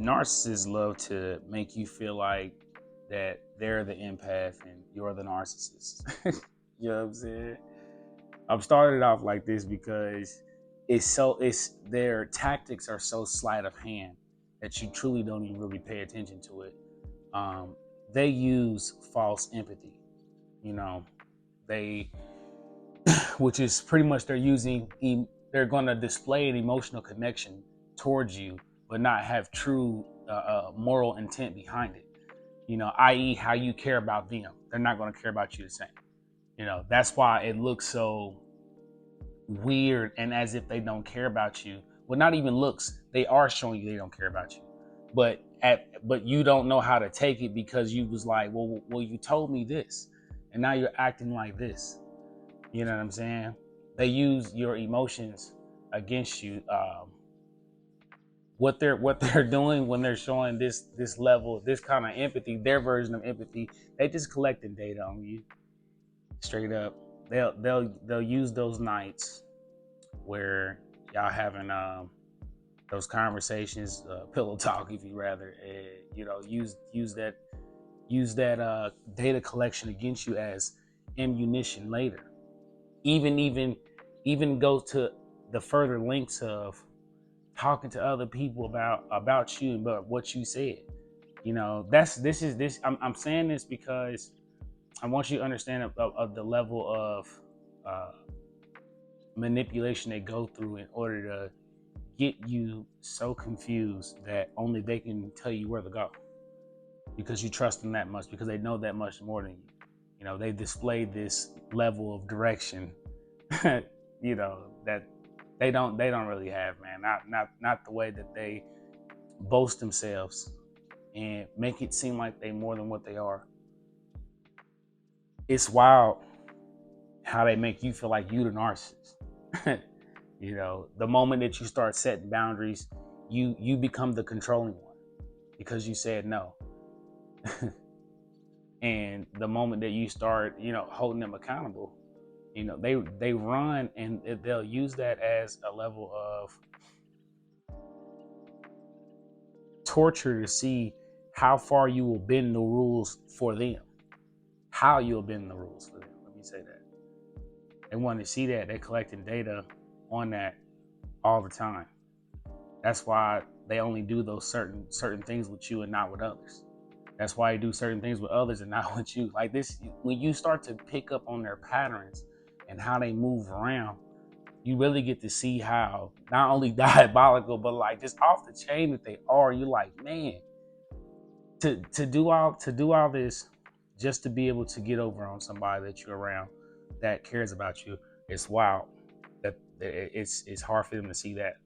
Narcissists love to make you feel like that they're the empath and you're the narcissist. You know what I'm saying? I'm started off like this because it's their tactics are so sleight of hand that you truly don't even really pay attention to it. Um, they use false empathy. You know, they, which is pretty much they're going to display an emotional connection towards you, but not have true moral intent behind it. You know, i.e., how you care about them. They're not going to care about you the same. You know, that's why it looks so weird and as if they don't care about you. Well, not even looks. They are showing you they don't care about you. But you don't know how to take it because you was like, well, you told me this, and now you're acting like this. You know what I'm saying? They use your emotions against you. What they're doing when they're showing this level, this kind of empathy, their version of empathy, they just collecting data on you, straight up. They'll use those nights where y'all having those conversations, pillow talk, if you rather, and use that data collection against you as ammunition later. Even go to the further lengths of talking to other people about you, but what you said. You know, I'm saying this because I want you to understand of the level of uh, manipulation they go through in order to get you so confused that only they can tell you where to go, because you trust them that much, because they know that much more than you. You know, they displayed this level of direction you know, that they don't really have, man. Not the way that they boast themselves and make it seem like they more than what they are. It's wild how they make you feel like you the narcissist. You know, the moment that you start setting boundaries, you become the controlling one because you said no. And the moment that you start, holding them accountable, they run, and they'll use that as a level of torture to see how far you will bend the rules for them. How you'll bend the rules for them. Let me say that. They want to see that. They're collecting data on that all the time. That's why they only do those certain things with you and not with others. That's why they do certain things with others and not with you. Like this, when you start to pick up on their patterns and how they move around, you really get to see how not only diabolical, but like just off the chain that they are. You're like, man, to do all this just to be able to get over on somebody that you're around that cares about you. It's wild. That it's hard for them to see that.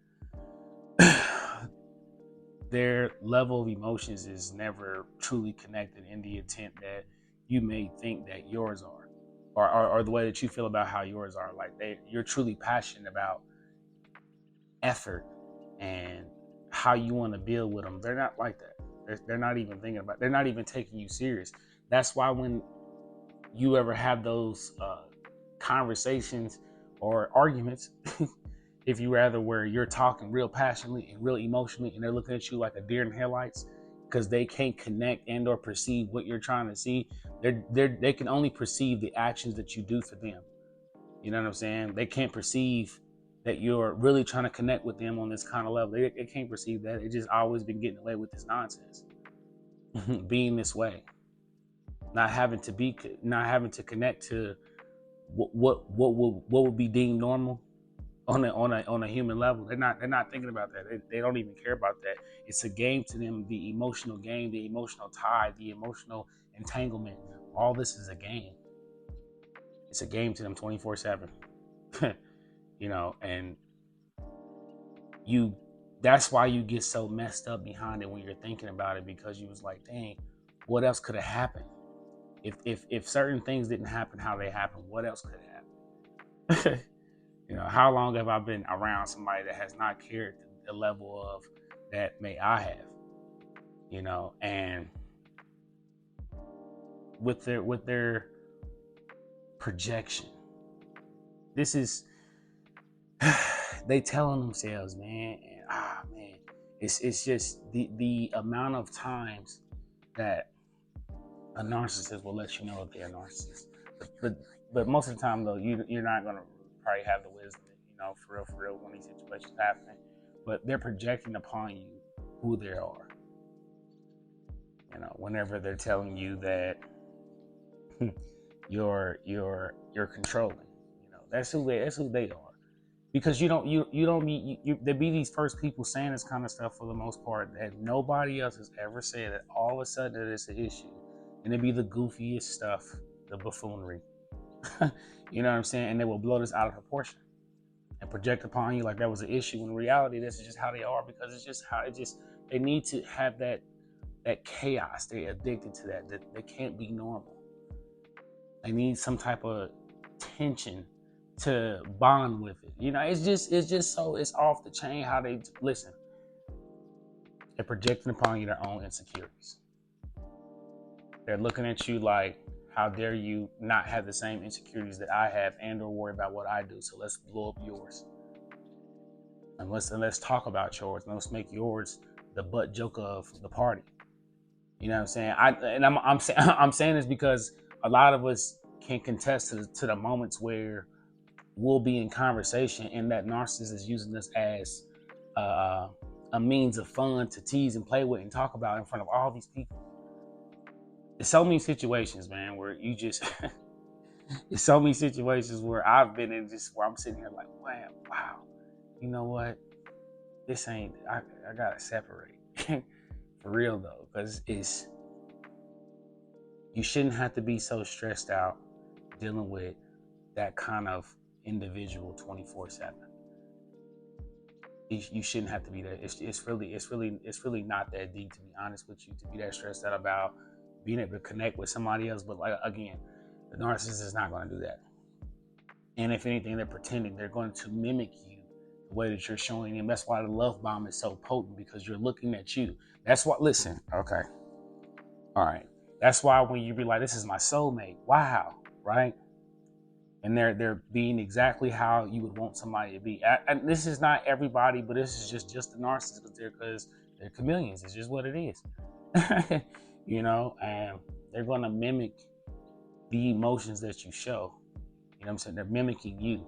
Their level of emotions is never truly connected in the intent that you may think that yours are, or the way that you feel about how yours are. Like you're truly passionate about effort and how you want to build with them. They're not like that. They're not even thinking about. They're not even taking you serious. That's why when you ever have those conversations or arguments, if you rather, where you're talking real passionately and real emotionally, and they're looking at you like a deer in headlights because they can't connect and or perceive what you're trying to see. They can only perceive the actions that you do for them. You know what I'm saying? They can't perceive that you're really trying to connect with them on this kind of level. They can't perceive that. They just always been getting away with this nonsense, being this way, not having to connect to what would be deemed normal on a human level. They're not thinking about that. They don't even care about that. It's a game to them. The emotional game, the emotional tie, the emotional entanglement. All this is a game. It's a game to them 24/7. And that's why you get so messed up behind it when you're thinking about it, because you was like, dang, what else could have happened? If certain things didn't happen how they happened, what else could have happened? How long have I been around somebody that has not cared the level of that may I have? And with their projection, this is they telling themselves, man, and man, It's just the amount of times that a narcissist will let you know if they're a narcissist. But most of the time though, you're not gonna probably have the wisdom, for real when these situations happen. But they're projecting upon you who they are. Whenever they're telling you that you're controlling, that's who they are. Because they be these first people saying this kind of stuff for the most part that nobody else has ever said, that all of a sudden that it's an issue. And it'd be the goofiest stuff, the buffoonery. You know what I'm saying? And they will blow this out of proportion and project upon you like that was an issue. In reality, this is just how they are, because it's just how they need to have that chaos. They're addicted to that. They can't be normal. They need some type of tension to bond with it. It's just so it's off the chain how they listen. They're projecting upon you their own insecurities. They're looking at you like, how dare you not have the same insecurities that I have and or worry about what I do. So let's blow up yours. And let's talk about yours. And let's make yours the butt joke of the party. You know what I'm saying? I'm saying this because a lot of us can contest to the moments where we'll be in conversation and that narcissist is using us as a means of fun to tease and play with and talk about in front of all these people. There's so many situations, man, where you just there's so many situations where I've been in, just where I'm sitting here like, wow, you know what? This ain't, I gotta separate. For real though, because you shouldn't have to be so stressed out dealing with that kind of individual 24/7. You shouldn't have to be that. It's really not that deep, to be honest with you, to be that stressed out about being able to connect with somebody else. But like, again, the narcissist is not going to do that. And if anything, they're pretending. They're going to mimic you the way that you're showing them. That's why the love bomb is so potent, because you're looking at you. That's what, listen, okay. All right. That's why when you be like, this is my soulmate, wow, right? And they're being exactly how you would want somebody to be. And this is not everybody, but this is just the narcissists, because they're chameleons. It's just what it is. And they're going to mimic the emotions that you show. You know what I'm saying? They're mimicking you.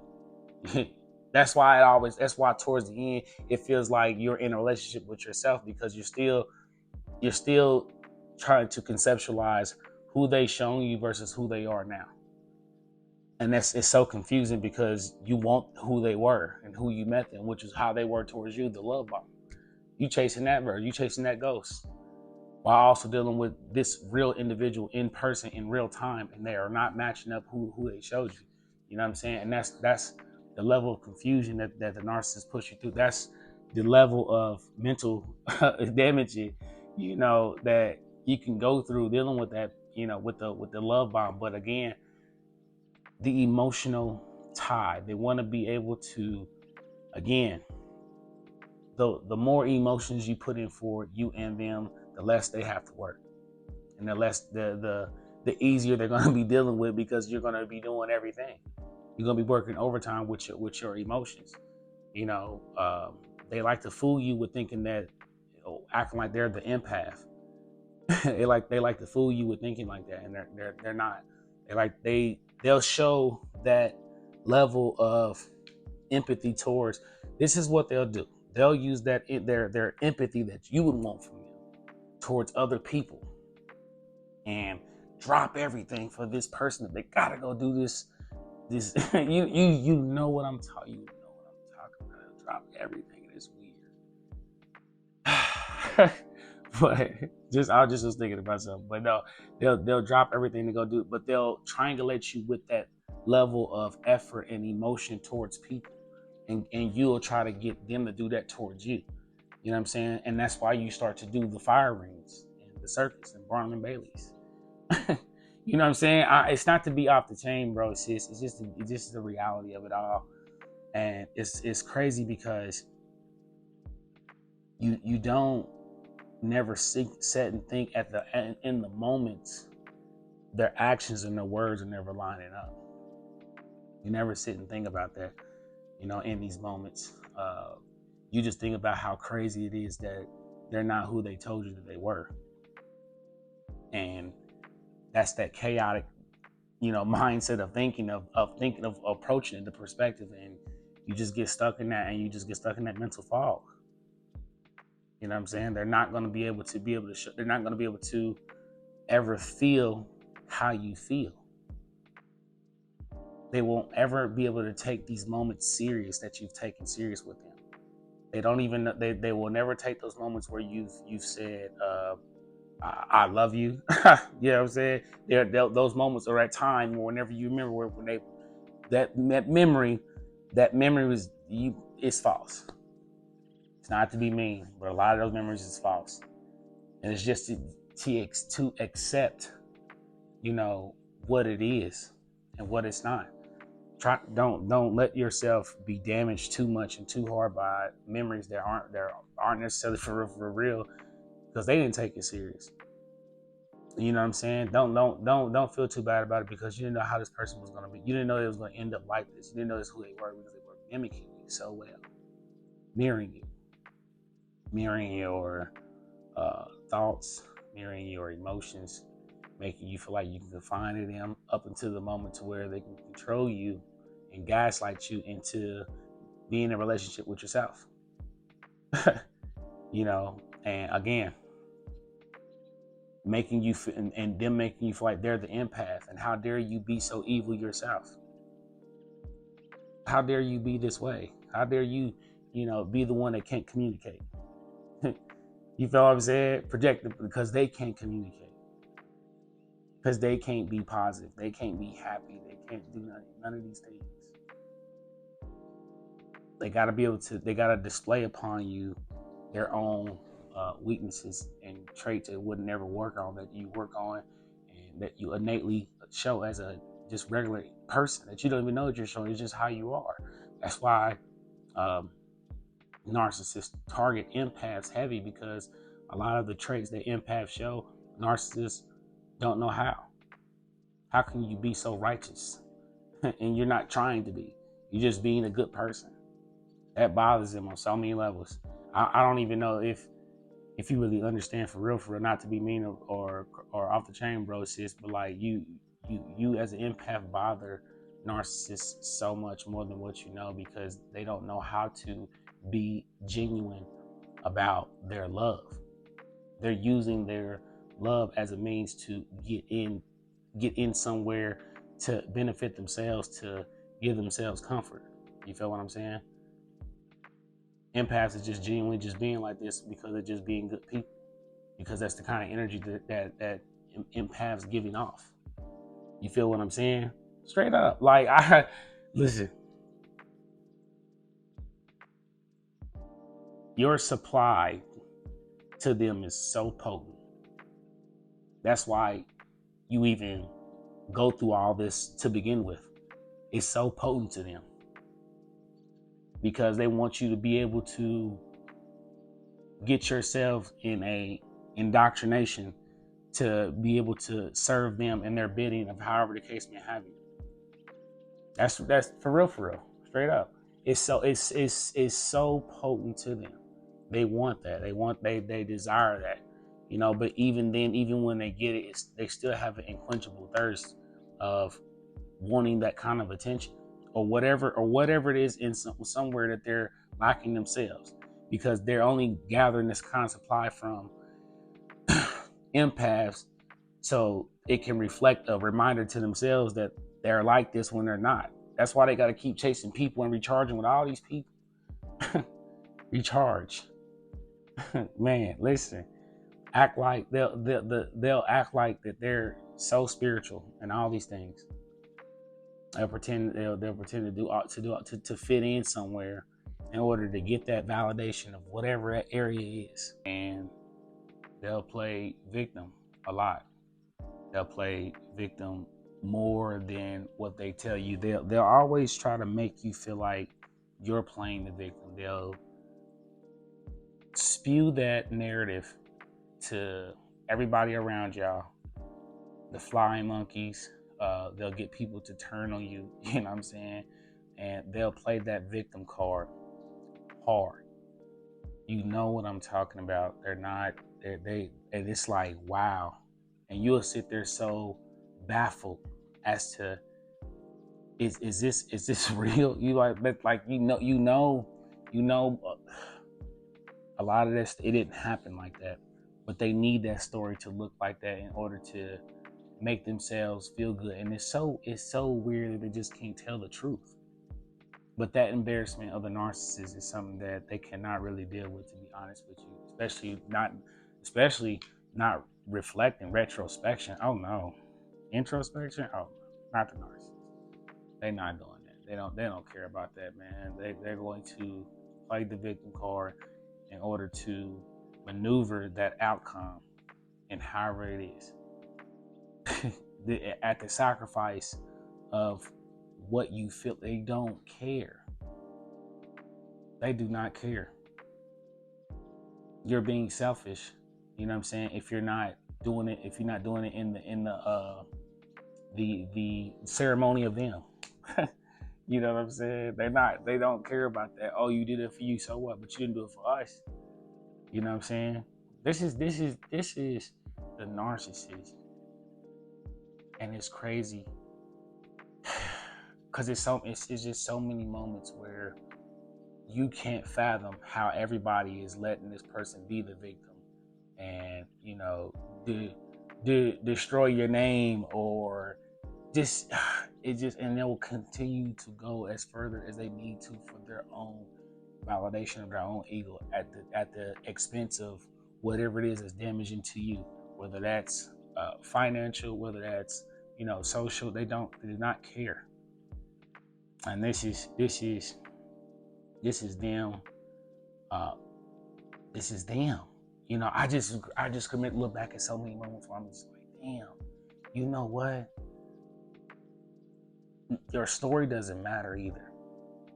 That's why towards the end, it feels like you're in a relationship with yourself, because you're still trying to conceptualize who they shown you versus who they are now. And it's so confusing, because you want who they were and who you met them, which is how they were towards you, the love bomb. You chasing that bird, you chasing that ghost, while also dealing with this real individual in person in real time, and they are not matching up who they showed you. You know what I'm saying? And that's the level of confusion that the narcissist push you through. That's the level of mental damaging, that you can go through dealing with that, with the love bomb. But again, the emotional tie, they want to be able to, again, the more emotions you put in for you and them, the less they have to work, and the less the easier they're going to be dealing with, because you're going to be doing everything. You're going to be working overtime with your emotions. They like to fool you with thinking that, acting like they're the empath. they like to fool you with thinking like that, and they're not. They'll show that level of empathy towards. This is what they'll do. They'll use that their empathy that you would want from them towards other people, and drop everything for this person. They gotta go do this. You know what I'm talking. You know what I'm talking about. Drop everything. It's weird. But I just was thinking about something. But no, they'll drop everything to go do it. But they'll triangulate you with that level of effort and emotion towards people, and you'll try to get them to do that towards you. You know what I'm saying? And that's why you start to do the fire rings and the circus and Barnum and Bailey's. You know what I'm saying? It's not to be off the chain, bro. It's just the reality of it all. And it's crazy, because you don't never sit and think in the moments, their actions and their words are never lining up. You never sit and think about that, in these moments. You just think about how crazy it is that they're not who they told you that they were. And that's that chaotic, mindset of thinking of approaching the perspective, and you just get stuck in that, and you just get stuck in that mental fog. You know what I'm saying? They're not going to be able to they're not going to be able to ever feel how you feel. They won't ever be able to take these moments serious that you've taken serious with them. They don't even they will never take those moments where you've said I love you. You know what I'm saying? Those moments are at time whenever you remember when that memory was it's false. It's not to be mean, but a lot of those memories is false, and it's just to accept, what it is and what it's not. Don't let yourself be damaged too much and too hard by memories that aren't necessarily for real, because they didn't take it serious. You know what I'm saying? Don't feel too bad about it, because you didn't know how this person was gonna be. You didn't know it was gonna end up like this. You didn't know this who they were, because they were mimicking you so well, mirroring your thoughts, mirroring your emotions, making you feel like you can confine in them up until the moment to where they can control you and gaslight you into being in a relationship with yourself. And again, making you and them making you feel like they're the empath, and how dare you be so evil yourself? How dare you be this way? How dare you, be the one that can't communicate? You feel what I'm saying? Project it, because they can't communicate. Because they can't be positive. They can't be happy. They can't do none of these things. They got to display upon you their own weaknesses and traits that would never work on, that you work on, and that you innately show as a just regular person that you don't even know that you're showing. It's just how you are. That's why narcissists target empaths heavy, because a lot of the traits that empaths show, narcissists don't know how. How can you be so righteous and you're not trying to be? You're just being a good person. That bothers them on so many levels. I don't even know if you really understand for real, not to be mean or off the chain, bro, sis, but like you as an empath bother narcissists so much more than what you know, because they don't know how to be genuine about their love. They're using their love as a means to get in somewhere to benefit themselves, to give themselves comfort. You feel what I'm saying? Empaths is just genuinely just being like this because they're just being good people, because that's the kind of energy that empaths giving off. You feel what I'm saying? Straight up. Like, listen, your supply to them is so potent. That's why you even go through all this to begin with. It's so potent to them, because they want you to be able to get yourself in a indoctrination to be able to serve them in their bidding of however the case may have you. That's for real, straight up. It's so potent to them. They want that. They desire that. But even then, even when they get it, they still have an unquenchable thirst of wanting that kind of attention, or whatever it is in somewhere that they're lacking themselves, because they're only gathering this kind of supply from empaths, so it can reflect a reminder to themselves that they're like this when they're not. That's why they got to keep chasing people and recharging with all these people. Recharge. Man, listen. Act like they'll act like that they're so spiritual and all these things. They'll pretend to fit in somewhere in order to get that validation of whatever that area is. And they'll play victim a lot. They'll play victim more than what they tell you. They'll always try to make you feel like you're playing the victim. They'll spew that narrative to everybody around y'all, the flying monkeys. They'll get people to turn on you, you know what I'm saying? And they'll play that victim card hard. You know what I'm talking about. They're not. And it's like wow, and you'll sit there so baffled as to is this real? You like that, like a lot of this, it didn't happen like that, but they need that story to look like that in order to make themselves feel good. And it's so weird that they just can't tell the truth. But that embarrassment of the narcissist is something that they cannot really deal with, to be honest with you. Especially not reflecting retrospection. Oh no. Introspection? Oh no. Not the narcissist. They're not doing that. They don't care about that, man. They're going to play the victim card in order to maneuver that outcome and however it is. At the sacrifice of what you feel. They don't care. They do not care. You're being selfish. You know what I'm saying? If you're not doing it in the ceremony of them. You know what I'm saying? They don't care about that. Oh, you did it for you, so what? But you didn't do it for us. You know what I'm saying? This is the narcissist. And it's crazy. Because it's just so many moments where you can't fathom how everybody is letting this person be the victim and destroy your name, or just and they will continue to go as further as they need to for their own validation of their own ego at the expense of whatever it is that's damaging to you, whether that's financial, whether that's social. They do not care. And this is them. This is them. I just commit look back at so many moments where I'm just like, damn, you know what? Your story doesn't matter either.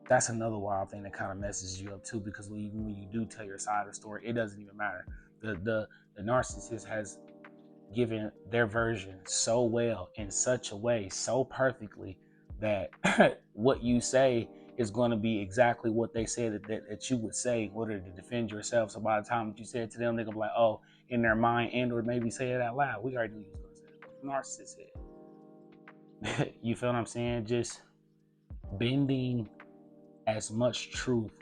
That's another wild thing that kind of messes you up too, because when you do tell your side of the story, it doesn't even matter. The narcissist has given their version so well, in such a way, so perfectly, that what you say is going to be exactly what they said that you would say in order to defend yourself. So by the time that you say it to them, they're going to be like, oh, in their mind, and or maybe say it out loud. We already knew you was going to say it. What the narcissist said. You feel what I'm saying? Just bending as much truth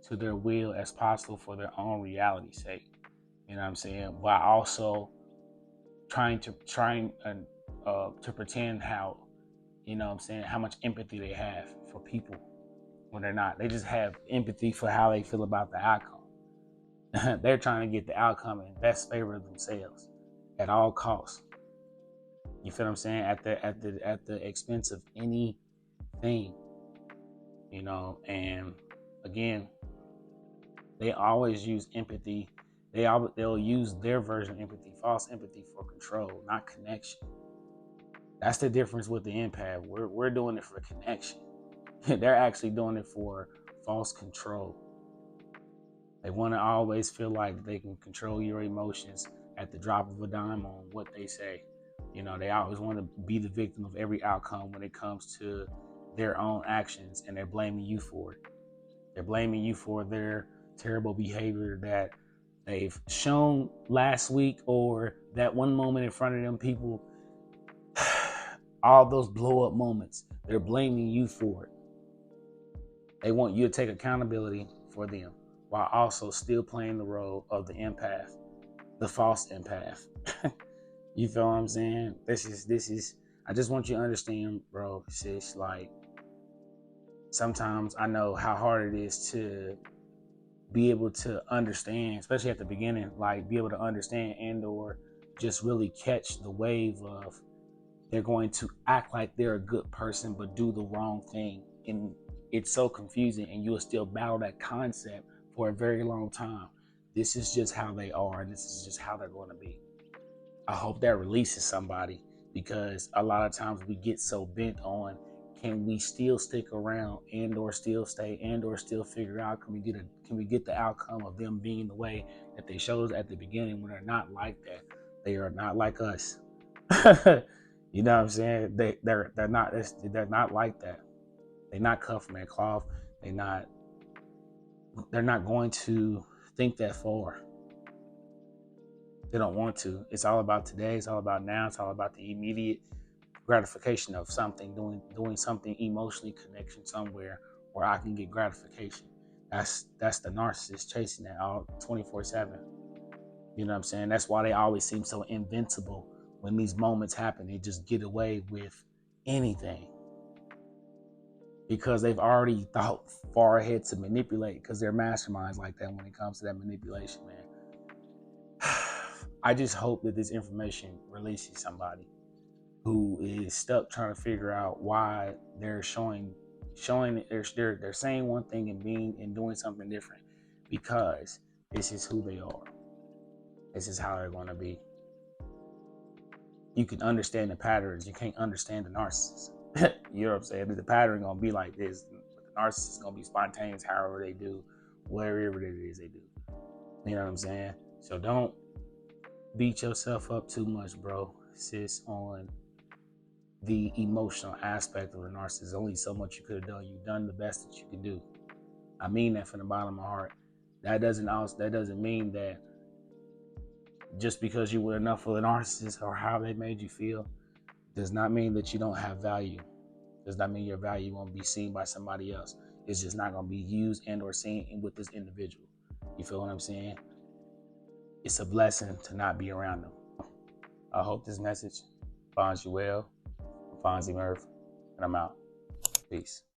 to their will as possible for their own reality's sake. You know what I'm saying? While also trying to pretend how, how much empathy they have for people when they're not. They just have empathy for how they feel about the outcome. They're trying to get the outcome in best favor of themselves at all costs. You feel what I'm saying? At the expense of anything. And again, they always use empathy. They'll use their version of empathy, false empathy, for control, not connection. That's the difference with the empath. We're doing it for connection. They're actually doing it for false control. They want to always feel like they can control your emotions at the drop of a dime on what they say. They always want to be the victim of every outcome when it comes to their own actions, and they're blaming you for it. They're blaming you for their terrible behavior that they've shown last week, or that one moment in front of them people. All those blow up moments, they're blaming you for it. They want you to take accountability for them while also still playing the role of the empath, the false empath. You feel what I'm saying? This is I just want you to understand, bro, sis, like, sometimes I know how hard it is to be able to understand, especially at the beginning, like be able to understand and or just really catch the wave of they're going to act like they're a good person but do the wrong thing. And it's so confusing, and you'll still battle that concept for a very long time. This is just how they are, and this is just how they're going to be. I hope that releases somebody, because a lot of times we get so bent on, can we still stick around and or still stay and or still figure out, can we get the outcome of them being the way that they showed us at the beginning, when they're not like that. They are not like us. You know what I'm saying? They're not like that. They're not cut from that cloth. They're not going to think that far. They don't want to. It's all about today. It's all about now. It's all about the immediate gratification of something, doing something emotionally connection somewhere where I can get gratification. That's the narcissist chasing that all 24/7. You know what I'm saying? That's why they always seem so invincible when these moments happen. They just get away with anything because they've already thought far ahead to manipulate, because they're masterminds like that when it comes to that manipulation, man. I just hope that this information releases somebody who is stuck trying to figure out why they're they're saying one thing and being and doing something different, because this is who they are. This is how they're going to be. You can understand the patterns. You can't understand the narcissist. You know what I'm saying? The pattern going to be like this. But the narcissist is going to be spontaneous however they do, whatever it is they do. You know what I'm saying? So don't beat yourself up too much, bro, sis, on the emotional aspect of the narcissist. Only so much you could have done. You've done the best that you can do. I mean that from the bottom of my heart. That doesn't mean that just because you were enough for the narcissist or how they made you feel does not mean that you don't have value. Does not mean your value won't be seen by somebody else. It's just not going to be used and or seen with this individual. You feel what I'm saying? It's a blessing to not be around them. I hope this message finds you well. I'm Fonzie Murph, and I'm out. Peace.